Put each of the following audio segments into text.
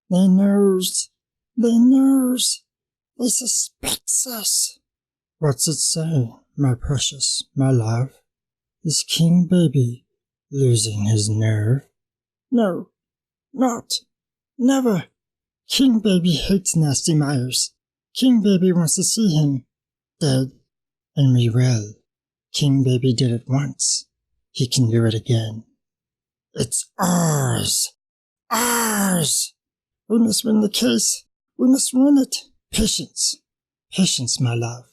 They knows. They suspects us. What's it say, my precious, my love? Is King Baby losing his nerve? No, never. King Baby hates Nasty Myers. King Baby wants to see him dead, and we will. King Baby did it once. He can do it again. It's ours. Ours. We must win the case. We must win it. Patience, my love.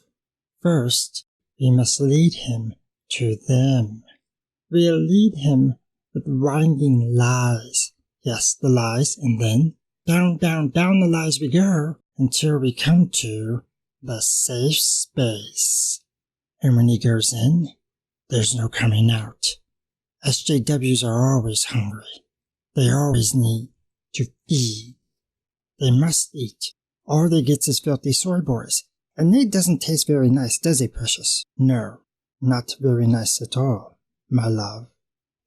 First, we must lead him to them. We'll lead him with winding lies. Yes, the lies, and then down the lies we go until we come to the safe space. And when he goes in, there's no coming out. SJWs are always hungry. They always need to feed. They must eat. All they get is filthy soy boys. And it doesn't taste very nice, does it, precious? No, not very nice at all, my love.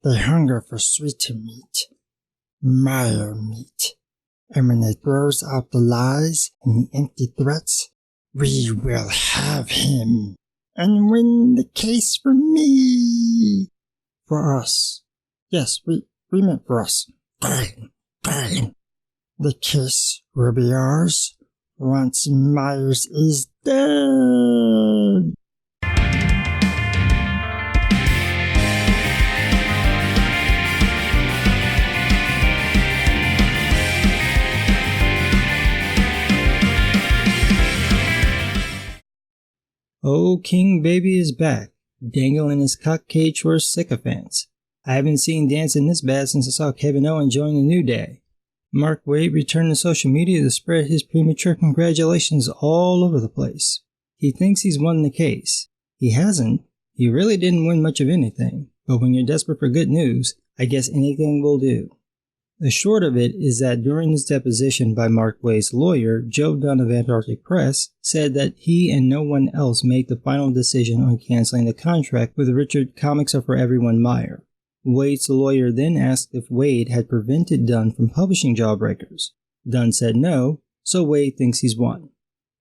They hunger for sweeter meat, Meyer meat. And when they throws out the lies and the empty threats, we will have him and win the case for me. For us. Yes, we meant for us. Fine. The case will be ours once Myers is dead. Oh, King Baby is back, dangling his cock cage for his sycophants. I haven't seen dancing this bad since I saw Kevin Owens join the New Day. Mark Waid returned to social media to spread his premature congratulations all over the place. He thinks he's won the case. He hasn't. He really didn't win much of anything. But when you're desperate for good news, I guess anything will do. The short of it is that during his deposition by Mark Waid's lawyer, Joe Dunn of Antarctic Press, said that he and no one else made the final decision on canceling the contract with Richard Comics Are For Everyone Meyer. Waid's lawyer then asked if Waid had prevented Dunn from publishing Jawbreakers. Dunn said no, so Waid thinks he's won.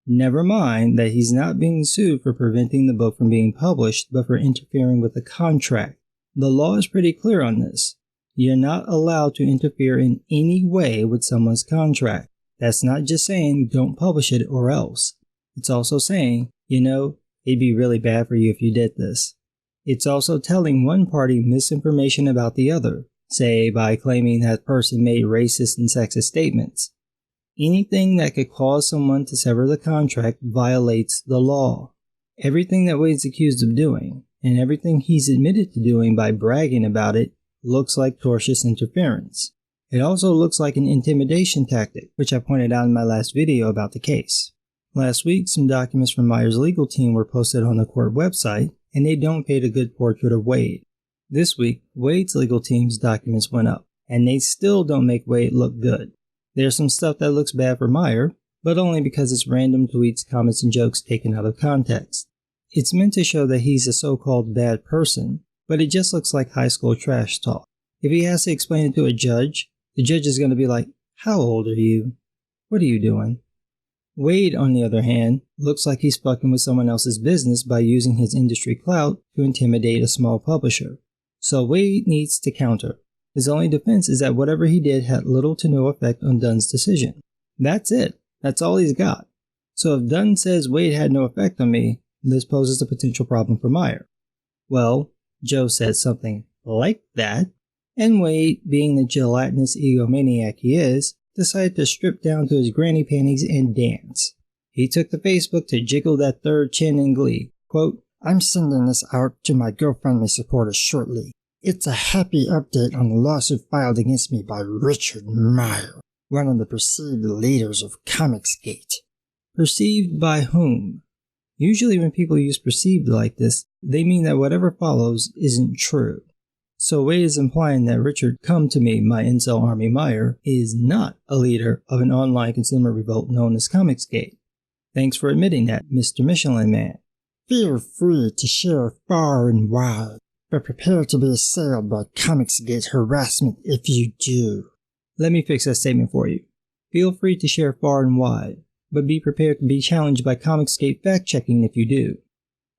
Never mind that he's not being sued for preventing the book from being published, but for interfering with the contract. The law is pretty clear on this. You're not allowed to interfere in any way with someone's contract. That's not just saying don't publish it or else. It's also saying, it'd be really bad for you if you did this. It's also telling one party misinformation about the other, say by claiming that person made racist and sexist statements. Anything that could cause someone to sever the contract violates the law. Everything that Waid's accused of doing, and everything he's admitted to doing by bragging about it, looks like tortious interference. It also looks like an intimidation tactic, which I pointed out in my last video about the case. Last week, some documents from Meyer's legal team were posted on the court website, and they don't paint a good portrait of Waid. This week, Waid's legal team's documents went up, and they still don't make Waid look good. There's some stuff that looks bad for Meyer, but only because it's random tweets, comments, and jokes taken out of context. It's meant to show that he's a so-called bad person, but it just looks like high school trash talk. If he has to explain it to a judge, the judge is going to be like, "How old are you? What are you doing?" Waid, on the other hand, looks like he's fucking with someone else's business by using his industry clout to intimidate a small publisher. So Waid needs to counter. His only defense is that whatever he did had little to no effect on Dunn's decision. That's it. That's all he's got. So if Dunn says Waid had no effect on me, this poses a potential problem for Meyer. Well, Joe said something like that, and Waid, being the gelatinous egomaniac he is, decided to strip down to his granny panties and dance. He took to Facebook to jiggle that third chin in glee. Quote, "I'm sending this out to my GoFundMe supporters shortly. It's a happy update on the lawsuit filed against me by Richard Meyer, one of the perceived leaders of Comicsgate." Perceived by whom? Usually when people use perceived like this, they mean that whatever follows isn't true. So Waid is implying that Richard Come To Me, My Incel Army Meyer, is not a leader of an online consumer revolt known as Comicsgate. Thanks for admitting that, Mr. Michelin Man. Feel free to share far and wide, but prepare to be assailed by Comicsgate harassment if you do. Let me fix that statement for you. Feel free to share far and wide, but be prepared to be challenged by Comicsgate fact-checking if you do.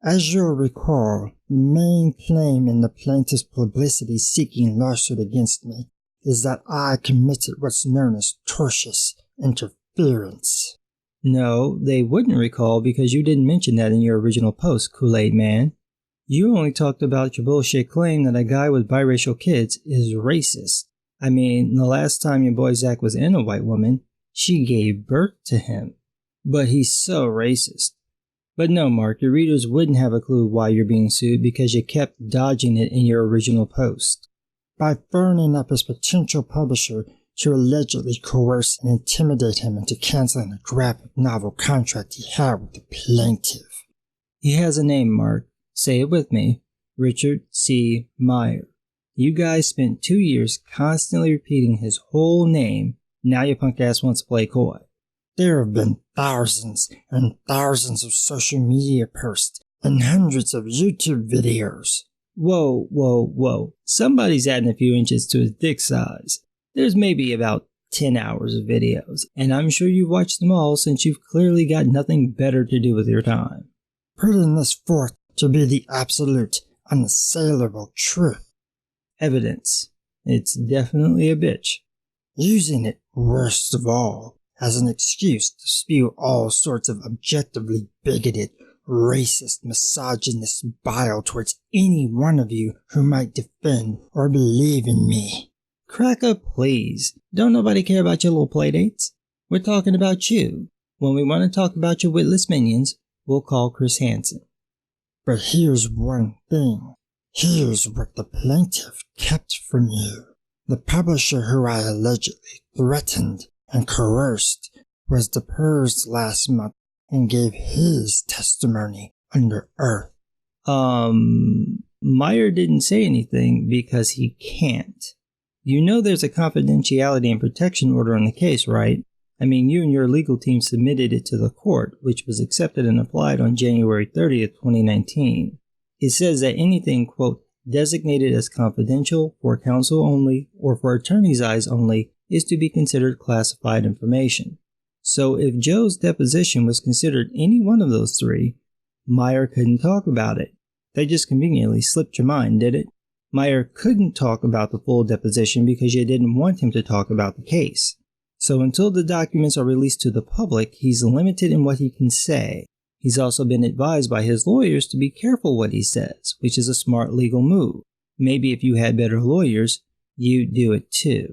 As you'll recall, the main claim in the plaintiff's publicity-seeking lawsuit against me is that I committed what's known as tortious interference. No, they wouldn't recall because you didn't mention that in your original post, Kool-Aid Man. You only talked about your bullshit claim that a guy with biracial kids is racist. I mean, the last time your boy Zach was in a white woman, she gave birth to him. But he's so racist. But no, Mark, your readers wouldn't have a clue why you're being sued because you kept dodging it in your original post. By phoning up his potential publisher to allegedly coerce and intimidate him into canceling a graphic novel contract he had with the plaintiff. He has a name, Mark. Say it with me. Richard C. Meyer. You guys spent 2 years constantly repeating his whole name. Now your punk ass wants to play coy. There have been thousands and thousands of social media posts and hundreds of YouTube videos. Whoa, whoa, whoa. Somebody's adding a few inches to his dick size. There's maybe about 10 hours of videos, and I'm sure you've watched them all since you've clearly got nothing better to do with your time. Putting this forth to be the absolute, unassailable truth. Evidence. It's definitely a bitch. Using it, worst of all, as an excuse to spew all sorts of objectively bigoted, racist, misogynist bile towards any one of you who might defend or believe in me. Cracker, please. Don't nobody care about your little playdates. We're talking about you. When we want to talk about your witless minions, we'll call Chris Hansen. But here's one thing. Here's what the plaintiff kept from you. The publisher who I allegedly threatened and coerced was deposed last month and gave his testimony under oath. Meyer didn't say anything because he can't. You know there's a confidentiality and protection order on the case, right? I mean, you and your legal team submitted it to the court, which was accepted and applied on January 30th, 2019. It says that anything, quote, designated as confidential, for counsel only, or for attorney's eyes only, is to be considered classified information. So if Joe's deposition was considered any one of those three, Meyer couldn't talk about it. They just conveniently slipped your mind, did it? Meyer couldn't talk about the full deposition because you didn't want him to talk about the case. So until the documents are released to the public, he's limited in what he can say. He's also been advised by his lawyers to be careful what he says, which is a smart legal move. Maybe if you had better lawyers, you'd do it too.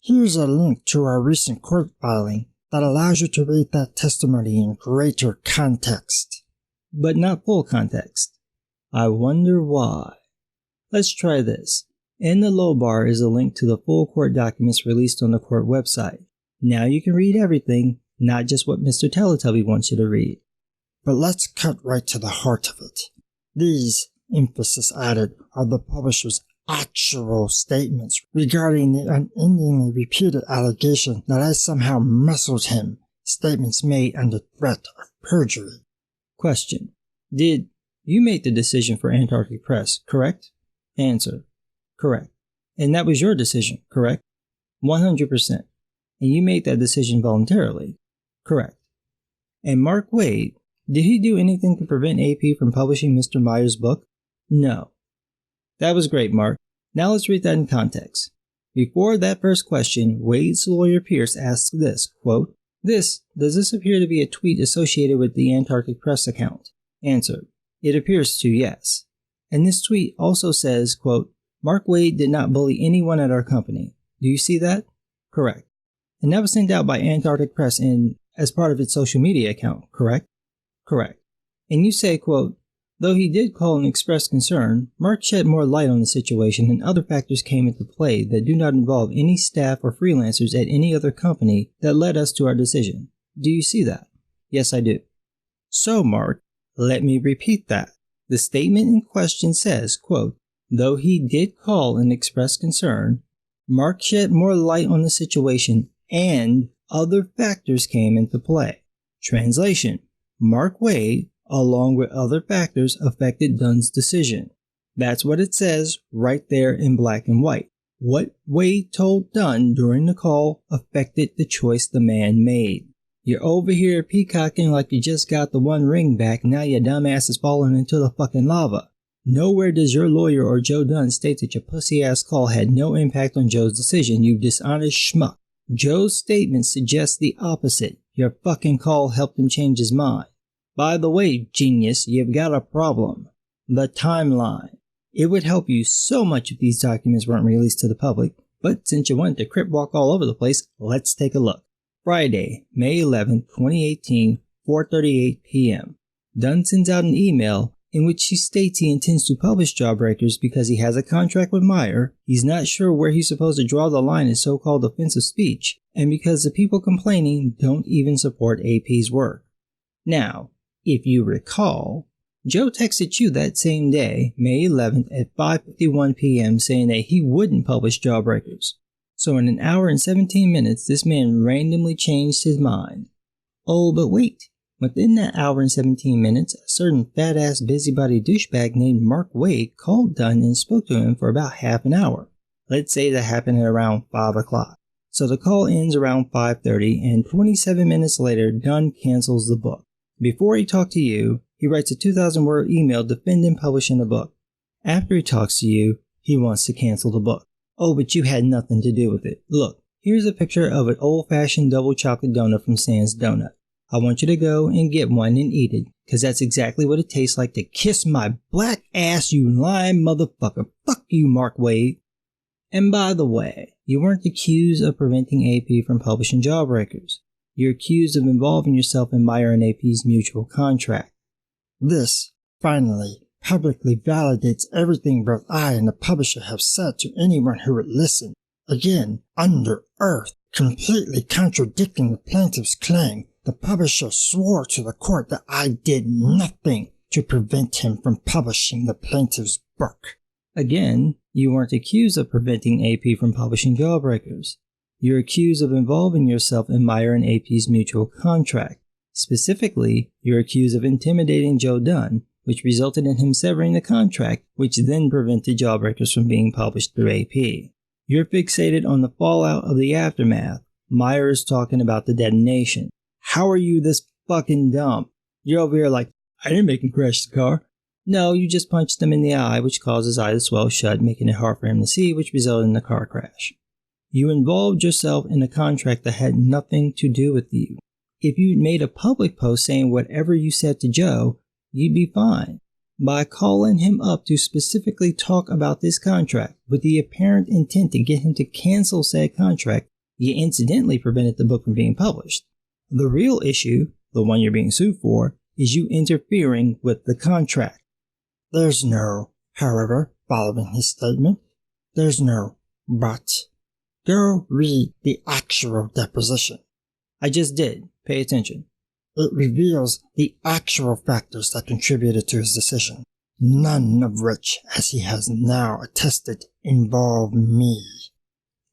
Here's a link to our recent court filing that allows you to read that testimony in greater context. But not full context. I wonder why. Let's try this. In the low bar is a link to the full court documents released on the court website. Now you can read everything, not just what Mr. Teletubby wants you to read. But let's cut right to the heart of it. These, emphasis added, are the publisher's actual statements regarding the unendingly repeated allegation that I somehow muscled him, statements made under threat of perjury. Question. Did you make the decision for Antarctic Press, correct? Answer. Correct. And that was your decision, correct? 100%. And you made that decision voluntarily, correct? And Mark Waid, did he do anything to prevent AP from publishing Mr. Meyer's book? No. That was great, Mark. Now let's read that in context. Before that first question, Wade's lawyer Pierce asks this, quote, does this appear to be a tweet associated with the Antarctic Press account? Answer. It appears to, yes. And this tweet also says, quote, Mark Waid did not bully anyone at our company. Do you see that? Correct. And that was sent out by Antarctic Press as part of its social media account, correct? Correct. And you say, quote, though he did call and express concern, Mark shed more light on the situation and other factors came into play that do not involve any staff or freelancers at any other company that led us to our decision. Do you see that? Yes, I do. So, Mark, let me repeat that. The statement in question says, quote, though he did call and express concern, Mark shed more light on the situation and other factors came into play. Translation. Mark Waid, along with other factors, affected Dunn's decision. That's what it says right there in black and white. What Waid told Dunn during the call affected the choice the man made. You're over here peacocking like you just got the one ring back, now your dumbass is falling into the fucking lava. Nowhere does your lawyer or Joe Dunn state that your pussy-ass call had no impact on Joe's decision, you dishonest schmuck. Joe's statement suggests the opposite. Your fucking call helped him change his mind. By the way, genius, you've got a problem. The timeline. It would help you so much if these documents weren't released to the public, but since you wanted to crip walk all over the place, let's take a look. Friday, May 11, 2018, 4:38 p.m. Dunn sends out an email in which he states he intends to publish Jawbreakers because he has a contract with Meyer, he's not sure where he's supposed to draw the line in so-called offensive speech, and because the people complaining don't even support AP's work. Now, if you recall, Joe texted you that same day, May 11th at 5:51 p.m. saying that he wouldn't publish Jawbreakers. So in an hour and 17 minutes, this man randomly changed his mind. Oh, but wait. Within that hour and 17 minutes, a certain fat-ass busybody douchebag named Mark Waid called Dunn and spoke to him for about half an hour. Let's say that happened at around 5 o'clock. So the call ends around 5:30, and 27 minutes later, Dunn cancels the book. Before he talked to you, he writes a 2,000-word email defending publishing the book. After he talks to you, he wants to cancel the book. Oh, but you had nothing to do with it. Look, here's a picture of an old-fashioned double chocolate donut from Sam's Donut. I want you to go and get one and eat it, because that's exactly what it tastes like to kiss my black ass, you lying motherfucker. Fuck you, Mark Waid. And by the way, you weren't accused of preventing AP from publishing Jawbreakers. You're accused of involving yourself in Meyer and AP's mutual contract. This, finally, publicly validates everything both I and the publisher have said to anyone who would listen. Again, under oath, completely contradicting the plaintiff's claim, the publisher swore to the court that I did nothing to prevent him from publishing the plaintiff's book. Again, you weren't accused of preventing AP from publishing Jawbreakers. You're accused of involving yourself in Meyer and AP's mutual contract. Specifically, you're accused of intimidating Joe Dunn, which resulted in him severing the contract, which then prevented Jawbreakers from being published through AP. You're fixated on the fallout of the aftermath. Meyer is talking about the detonation. How are you this fucking dumb? You're over here like, I didn't make him crash the car. No, you just punched him in the eye, which caused his eye to swell shut, making it hard for him to see, which resulted in the car crash. You involved yourself in a contract that had nothing to do with you. If you'd made a public post saying whatever you said to Joe, you'd be fine. By calling him up to specifically talk about this contract with the apparent intent to get him to cancel said contract, you incidentally prevented the book from being published. The real issue, the one you're being sued for, is you interfering with the contract. There's no, however, following his statement, there's no but. Go read the actual deposition. I just did. Pay attention. It reveals the actual factors that contributed to his decision, none of which, as he has now attested, involve me.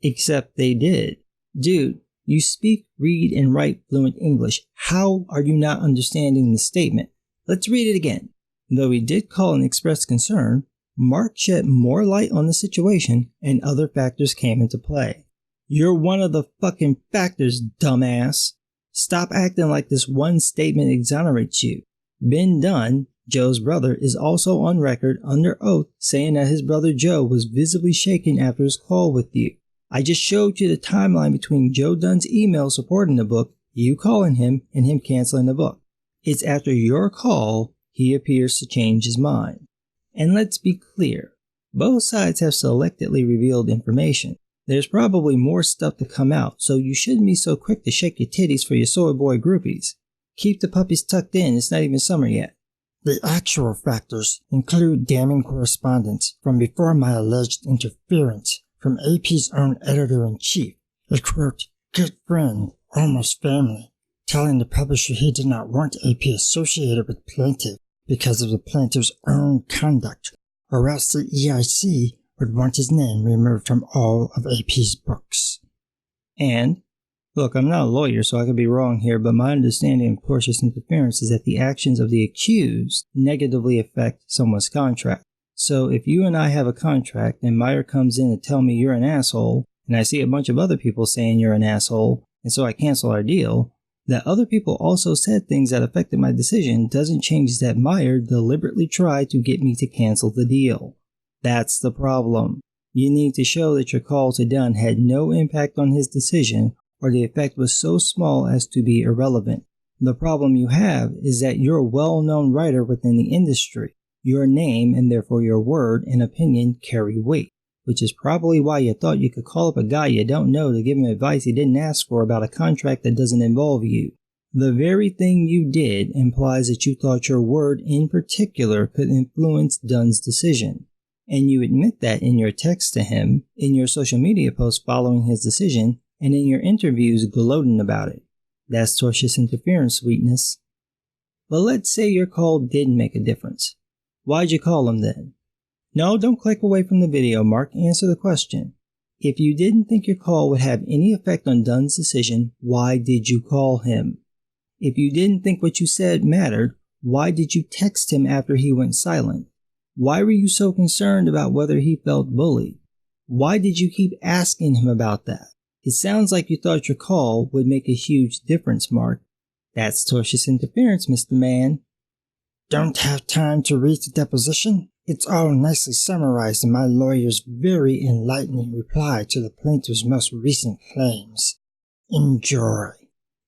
Except they did. Dude, you speak, read, and write fluent English. How are you not understanding the statement? Let's read it again. Though he did call and express concern, Mark shed more light on the situation and other factors came into play. You're one of the fucking factors, dumbass. Stop acting like this one statement exonerates you. Ben Dunn, Joe's brother, is also on record under oath saying that his brother Joe was visibly shaken after his call with you. I just showed you the timeline between Joe Dunn's email supporting the book, you calling him, and him canceling the book. It's after your call he appears to change his mind. And let's be clear, both sides have selectively revealed information. There's probably more stuff to come out, so you shouldn't be so quick to shake your titties for your soy boy groupies. Keep the puppies tucked in, it's not even summer yet. The actual factors include damning correspondence from before my alleged interference from AP's own editor-in-chief, a quote, good friend, almost family, telling the publisher he did not want AP associated with plaintiff because of the plaintiff's own conduct, or else the EIC would want his name removed from all of AP's books. And, look, I'm not a lawyer, so I could be wrong here, but my understanding of tortious interference is that the actions of the accused negatively affect someone's contract. So if you and I have a contract and Meyer comes in to tell me you're an asshole, and I see a bunch of other people saying you're an asshole, and so I cancel our deal, that other people also said things that affected my decision doesn't change that Meyer deliberately tried to get me to cancel the deal. That's the problem. You need to show that your call to Dunn had no impact on his decision, or the effect was so small as to be irrelevant. The problem you have is that you're a well-known writer within the industry. Your name, and therefore your word and opinion, carry weight, which is probably why you thought you could call up a guy you don't know to give him advice he didn't ask for about a contract that doesn't involve you. The very thing you did implies that you thought your word in particular could influence Dunn's decision. And you admit that in your text to him, in your social media posts following his decision, and in your interviews gloating about it. That's tortious interference, sweetness. But let's say your call did make a difference. Why'd you call him then? No, don't click away from the video, Mark. Answer the question. If you didn't think your call would have any effect on Dunn's decision, why did you call him? If you didn't think what you said mattered, why did you text him after he went silent? Why were you so concerned about whether he felt bullied? Why did you keep asking him about that? It sounds like you thought your call would make a huge difference, Mark. That's tortious interference, Mr. Man. Don't have time to read the deposition? It's all nicely summarized in my lawyer's very enlightening reply to the plaintiff's most recent claims. Enjoy.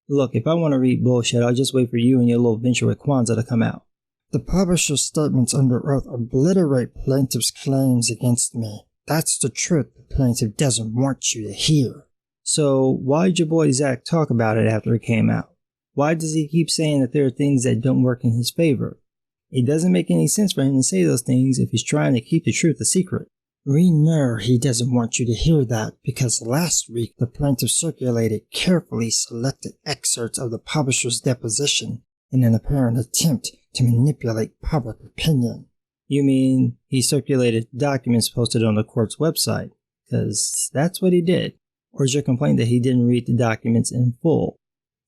Look, if I want to read bullshit, I'll just wait for you and your little venture with Kwanzaa to come out. The publisher's statements under oath obliterate plaintiff's claims against me. That's the truth the plaintiff doesn't want you to hear. So why'd your boy Zach talk about it after it came out? Why does he keep saying that there are things that don't work in his favor? It doesn't make any sense for him to say those things if he's trying to keep the truth a secret. We know he doesn't want you to hear that because last week the plaintiff circulated carefully selected excerpts of the publisher's deposition in an apparent attempt to manipulate public opinion. You mean he circulated documents posted on the court's website? Because that's what he did. Or is your complaint that he didn't read the documents in full?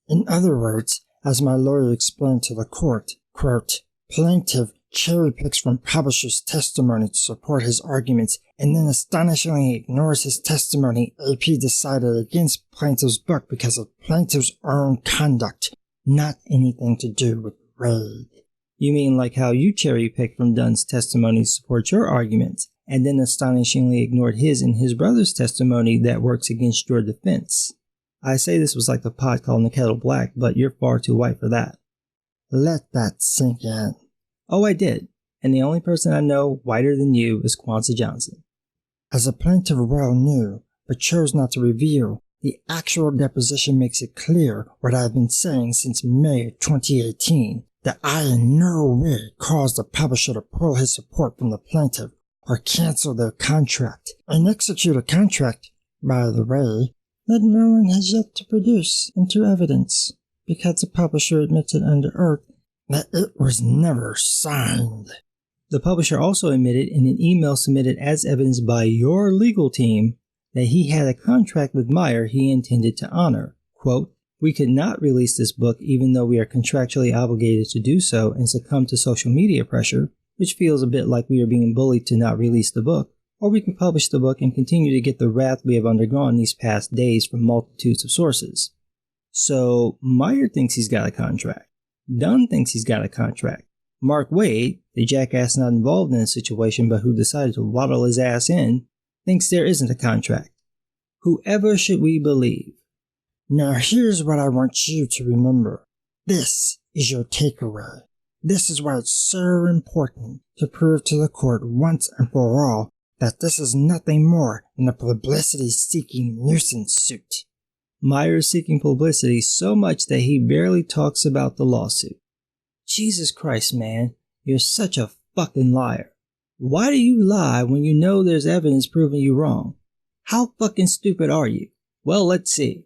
In other words, as my lawyer explained to the court, quote, plaintiff cherry-picks from publisher's testimony to support his arguments and then astonishingly ignores his testimony. AP decided against plaintiff's book because of plaintiff's own conduct, not anything to do with Waid. You mean like how you cherry-picked from Dunn's testimony to support your arguments, and then astonishingly ignored his and his brother's testimony that works against your defense. I say this was like the pot calling the kettle black, but you're far too white for that. Let that sink in. Oh, I did. And the only person I know whiter than you is Kwanzaa Johnson. As the plaintiff well knew, but chose not to reveal, the actual deposition makes it clear what I've been saying since May 2018, that I in no way caused the publisher to pull his support from the plaintiff or cancel their contract, and execute a contract, by the way, that no one has yet to produce into evidence, because the publisher admitted under oath that it was never signed. The publisher also admitted in an email submitted as evidence by your legal team that he had a contract with Meyer he intended to honor. Quote, we could not release this book even though we are contractually obligated to do so and succumb to social media pressure, which feels a bit like we are being bullied to not release the book, or we can publish the book and continue to get the wrath we have undergone these past days from multitudes of sources. So Meyer thinks he's got a contract. Dunn thinks he's got a contract. Mark Waid, the jackass not involved in the situation but who decided to waddle his ass in, thinks there isn't a contract. Whoever should we believe? Now here's what I want you to remember. This is your takeaway. This is why it's so important to prove to the court once and for all that this is nothing more than a publicity-seeking nuisance suit. Meyer is seeking publicity so much that he barely talks about the lawsuit. Jesus Christ, man, you're such a fucking liar. Why do you lie when you know there's evidence proving you wrong? How fucking stupid are you? Well, let's see.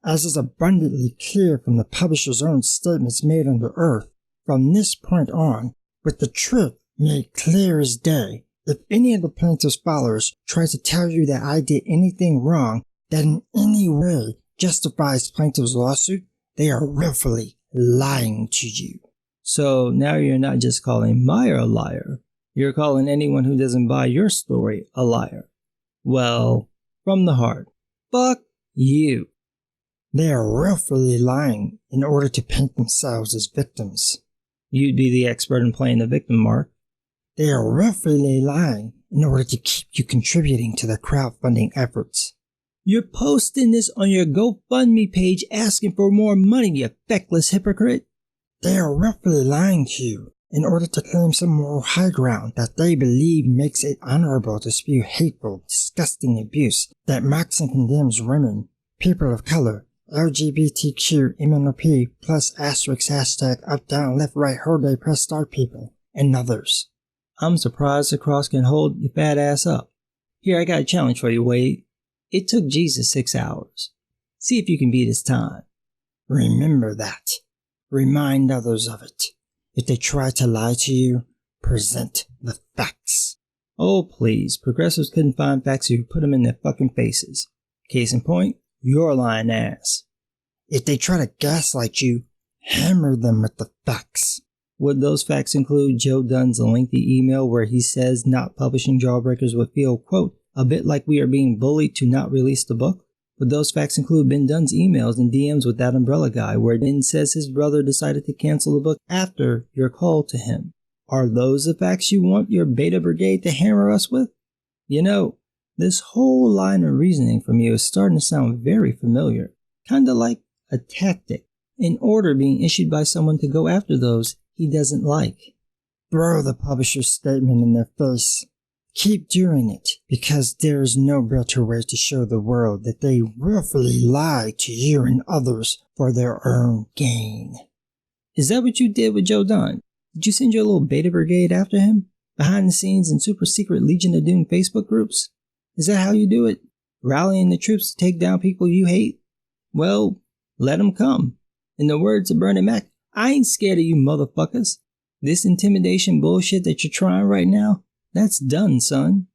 As is abundantly clear from the publisher's own statements made under oath, from this point on, with the truth made clear as day, if any of the plaintiff's followers tries to tell you that I did anything wrong that in any way justifies plaintiff's lawsuit, they are willfully lying to you. So now you're not just calling Meyer a liar, You're calling anyone who doesn't buy your story a liar. Well, from the heart, fuck you. They are willfully lying in order to paint themselves as victims. You'd be the expert in playing the victim, Mark. They are willfully lying in order to keep you contributing to their crowdfunding efforts. You're posting this on your GoFundMe page asking for more money, you feckless hypocrite. They are willfully lying to you in order to claim some moral high ground that they believe makes it honorable to spew hateful, disgusting abuse that mocks and condemns women, people of color, LGBTQ, MNOP, plus asterisk hashtag up, down, left, right, whole day, press start people, and others. I'm surprised the cross can hold your fat ass up. Here, I got a challenge for you, Waid. It took Jesus 6 hours. See if you can beat his time. Remember that. Remind others of it. If they try to lie to you, present the facts. Oh, please. Progressives couldn't find facts, so you put them in their fucking faces. Case in point, your lying ass. If they try to gaslight you, hammer them with the facts. Would those facts include Joe Dunn's lengthy email where he says not publishing Jawbreakers would feel, quote, a bit like we are being bullied to not release the book? Would those facts include Ben Dunn's emails and DMs with that umbrella guy where Ben says his brother decided to cancel the book after your call to him? Are those the facts you want your beta brigade to hammer us with? You know, this whole line of reasoning from you is starting to sound very familiar. Kinda like a tactic, an order being issued by someone to go after those he doesn't like. Throw the publisher's statement in their face. Keep doing it, because there is no better way to show the world that they willfully lie to you and others for their own gain. Is that what you did with Joe Dunn? Did you send your little beta brigade after him? Behind the scenes in super secret Legion of Doom Facebook groups? Is that how you do it? Rallying the troops to take down people you hate? Well, let them come. In the words of Bernie Mac, I ain't scared of you motherfuckers. This intimidation bullshit that you're trying right now, that's done, son.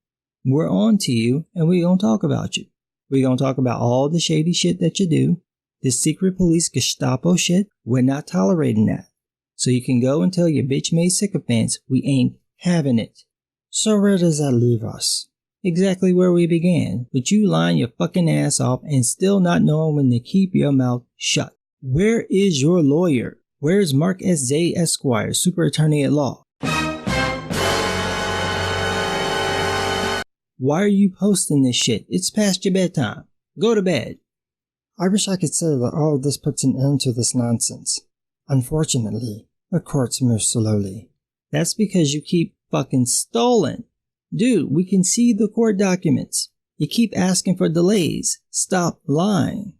We're on to you, and we're gonna talk about you. We're gonna talk about all the shady shit that you do. This secret police Gestapo shit, we're not tolerating that. So you can go and tell your bitch-made sycophants we ain't having it. So where does that leave us? Exactly where we began, with you lying your fucking ass off and still not knowing when to keep your mouth shut. Where is your lawyer? Where is Mark S. Zay Esquire, Super Attorney at Law? Why are you posting this shit? It's past your bedtime. Go to bed. I wish I could say that all of this puts an end to this nonsense. Unfortunately, the courts move slowly. That's because you keep fucking stalling. Dude, we can see the court documents. You keep asking for delays. Stop lying.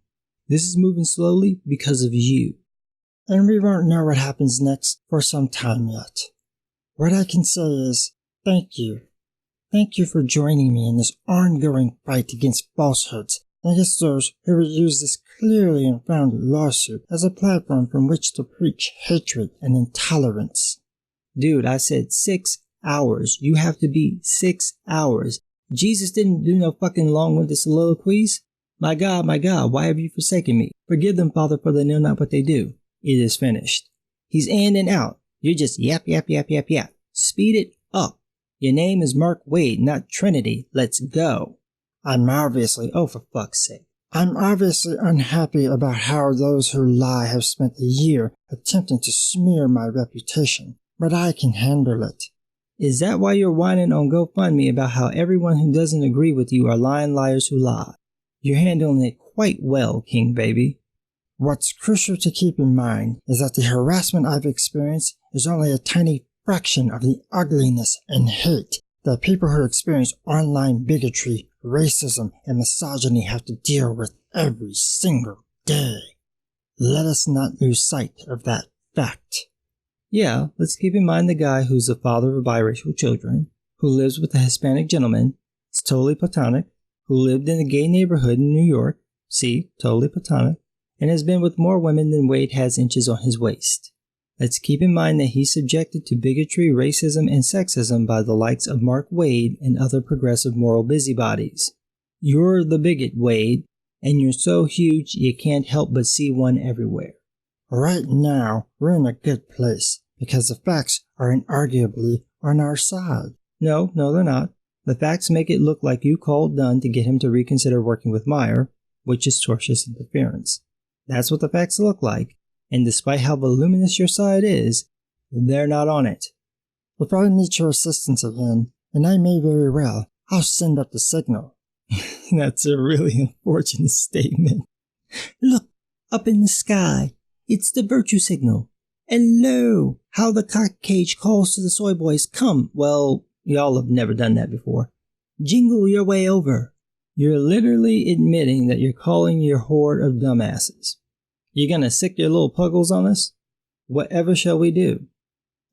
This is moving slowly because of you. And we won't know what happens next for some time yet. What I can say is, thank you. Thank you for joining me in this ongoing fight against falsehoods and against those who would use this clearly unfounded lawsuit as a platform from which to preach hatred and intolerance. Dude, I said 6 hours. You have to be 6 hours. Jesus didn't do no fucking long-winded soliloquies. My God, why have you forsaken me? Forgive them, Father, for they know not what they do. It is finished. He's in and out. You're just yap. Speed it up. Your name is Mark Waid, not Trinity. Let's go. For fuck's sake. I'm obviously unhappy about how those who lie have spent a year attempting to smear my reputation, but I can handle it. Is that why you're whining on GoFundMe about how everyone who doesn't agree with you are lying liars who lie? You're handling it quite well, King Baby. What's crucial to keep in mind is that the harassment I've experienced is only a tiny fraction of the ugliness and hate that people who experience online bigotry, racism, and misogyny have to deal with every single day. Let us not lose sight of that fact. Yeah, let's keep in mind the guy who's the father of biracial children, who lives with a Hispanic gentleman, is totally platonic, who lived in a gay neighborhood in New York, see, totally platonic, and has been with more women than Waid has inches on his waist. Let's keep in mind that he's subjected to bigotry, racism, and sexism by the likes of Mark Waid and other progressive moral busybodies. You're the bigot, Waid, and you're so huge you can't help but see one everywhere. Right now, we're in a good place, because the facts are inarguably on our side. No, they're not. The facts make it look like you called Dunn to get him to reconsider working with Meyer, which is tortious interference. That's what the facts look like, and despite how voluminous your side is, they're not on it. If I need your assistance again, and I may very well, I'll send up the signal. That's a really unfortunate statement. Look, up in the sky, it's the virtue signal. And lo, how the cock cage calls to the soy boys, come. Well, y'all have never done that before. Jingle your way over. You're literally admitting that you're calling your horde of dumbasses. You're gonna sick your little puggles on us? Whatever shall we do?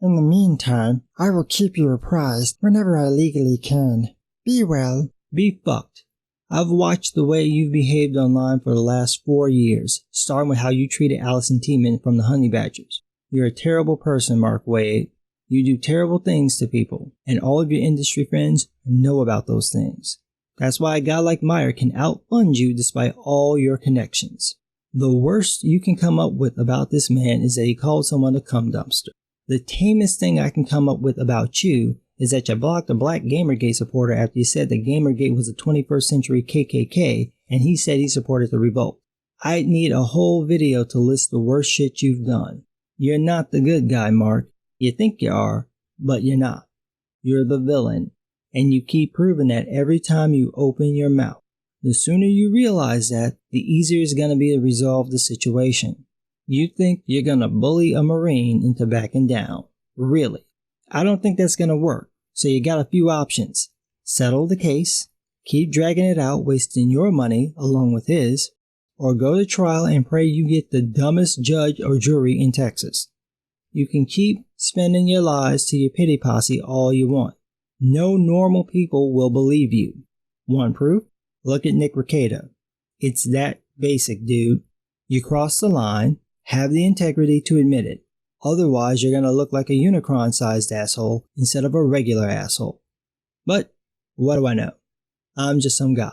In the meantime, I will keep you apprised whenever I legally can. Be well. Be fucked. I've watched the way you've behaved online for the last 4 years, starting with how you treated Allison Tiemann from the Honey Badgers. You're a terrible person, Mark Waid. You do terrible things to people, and all of your industry friends know about those things. That's why a guy like Meyer can outfund you despite all your connections. The worst you can come up with about this man is that he called someone a cum dumpster. The tamest thing I can come up with about you is that you blocked a black Gamergate supporter after you said that Gamergate was a 21st century KKK and he said he supported the revolt. I'd need a whole video to list the worst shit you've done. You're not the good guy, Mark. You think you are, but you're not. You're the villain, and you keep proving that every time you open your mouth. The sooner you realize that, the easier it's going to be to resolve the situation. You think you're going to bully a Marine into backing down. Really? I don't think that's going to work, so you got a few options. Settle the case, keep dragging it out, wasting your money along with his, or go to trial and pray you get the dumbest judge or jury in Texas. You can keep spending your lies to your pity posse all you want. No normal people will believe you. Want proof? Look at Nick Rekieta. It's that basic, dude. You cross the line, have the integrity to admit it. Otherwise, you're going to look like a Unicron-sized asshole instead of a regular asshole. But what do I know? I'm just some guy.